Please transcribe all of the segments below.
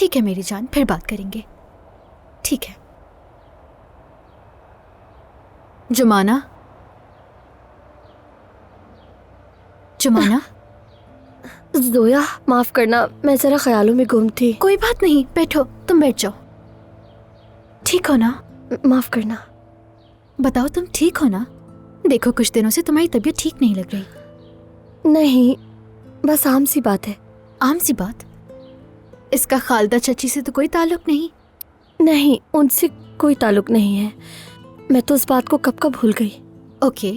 ठीक है मेरी जान, फिर बात करेंगे। ठीक है। जुमाना, जुमाना। जोया, माफ करना, मैं जरा ख्यालों में गुम थी। कोई बात नहीं, बैठो, तुम बैठ जाओ। ठीक हो ना? माफ करना। बताओ तुम ठीक हो ना? देखो कुछ दिनों से तुम्हारी तबीयत ठीक नहीं लग रही। नहीं, बस आम सी बात है। आम सी बात? इसका खालदा चची से तो कोई ताल्लुक नहीं? नहीं, उनसे कोई ताल्लुक नहीं है। मैं तो उस बात को कब का भूल गई। ओके,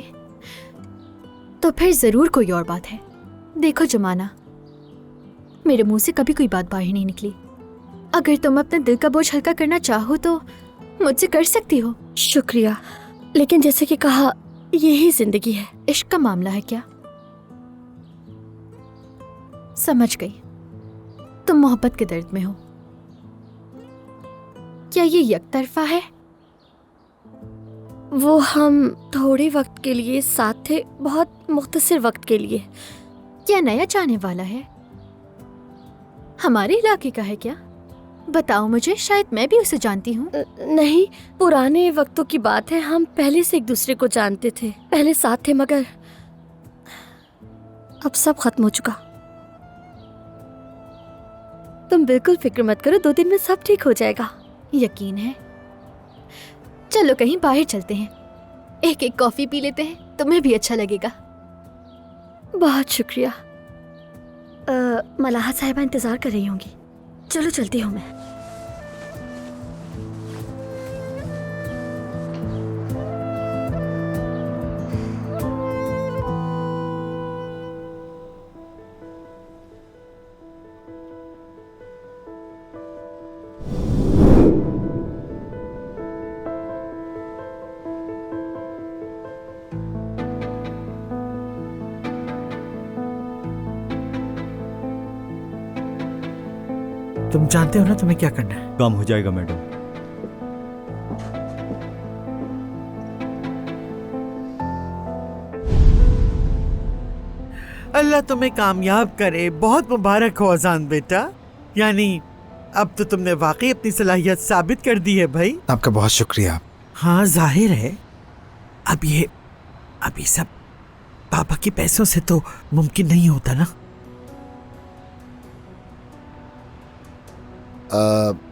तो फिर जरूर कोई और बात है। देखो जुमाना, मेरे मुंह से कभी कोई बात बाहर नहीं निकली। अगर तुम अपने दिल का बोझ हल्का करना चाहो तो मुझसे कर सकती हो। शुक्रिया, लेकिन जैसे कि कहा, यही जिंदगी है। इश्क का मामला है क्या? समझ गई, तुम मोहब्बत के दर्द में हो। क्या ये यकतरफा है? वो हम थोड़े वक्त के लिए साथ थे, बहुत मुख्तसर वक्त के लिए। क्या नया चाहने वाला है? हमारे इलाके का है क्या? बताओ मुझे, शायद मैं भी उसे जानती हूँ। नहीं, पुराने वक्तों की बात है। हम पहले से एक दूसरे को जानते थे, पहले साथ थे, मगर अब सब खत्म हो चुका। तुम बिल्कुल फिक्र मत करो, 2 दिन में सब ठीक हो जाएगा। यकीन है। चलो कहीं बाहर चलते हैं, एक एक कॉफी पी लेते हैं, तुम्हें भी अच्छा लगेगा। बहुत शुक्रिया। मलाहा साहिबा इंतजार कर रही होंगी। चलो चलती हूँ मैं। तुम जानते हो ना तुम्हें क्या करना है। काम हो जाएगा मैडम। अल्लाह तुम्हें कामयाब करे। बहुत मुबारक हो अजान बेटा। यानी अब तो तुमने वाकई अपनी सलाहियत साबित कर दी है भाई। आपका बहुत शुक्रिया। हाँ जाहिर है, अब ये सब पापा के पैसों से तो मुमकिन नहीं होता ना।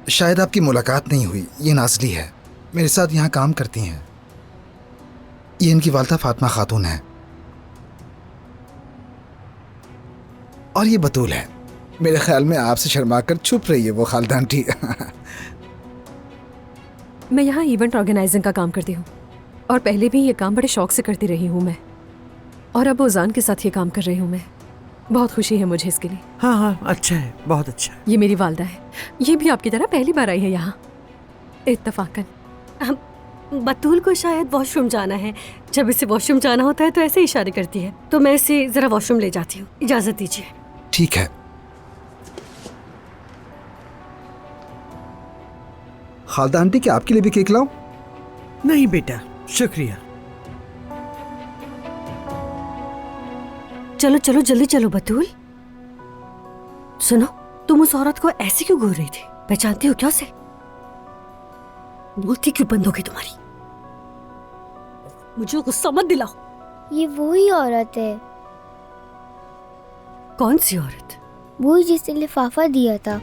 शायद आपकी मुलाकात नहीं हुई। ये नाज़ली है, मेरे साथ यहाँ काम करती हैं। ये इनकी वालदा फातिमा खातून है, और ये बतूल है। मेरे ख्याल में आपसे शर्मा कर छुप रही है वो खालदा आंटी। मैं यहाँ इवेंट ऑर्गेनाइजिंग का काम करती हूँ, और पहले भी ये काम बड़े शौक से करती रही हूँ मैं, और अब ओजान के साथ ये काम कर रही हूँ मैं। बहुत खुशी है मुझे इसके लिए। हाँ हाँ, अच्छा है, बहुत अच्छा है। ये मेरी वालदा है, ये भी आपकी तरह पहली बार आई है यहाँ इत्तफाकन। बतूल को शायद वॉशरूम जाना है। जब इसे वॉशरूम जाना होता है तो ऐसे इशारे करती है, तो मैं इसे जरा वॉशरूम ले जाती हूँ। इजाजत दीजिए। ठीक है। खालदा आंटी, क्या आपके लिए भी केक लाऊं? नहीं बेटा, शुक्रिया। चलो चलो जल्दी चलो बतूल। सुनो, तुम उस औरत को ऐसे क्यों घूर रही थी? पहचानती हो क्या उसे? बोलती क्यों बंद हो गई तुम्हारी? मुझे गुस्सा मत दिलाओ। ये वही औरत है। कौन सी औरत? वही जिसने लिफाफा दिया था।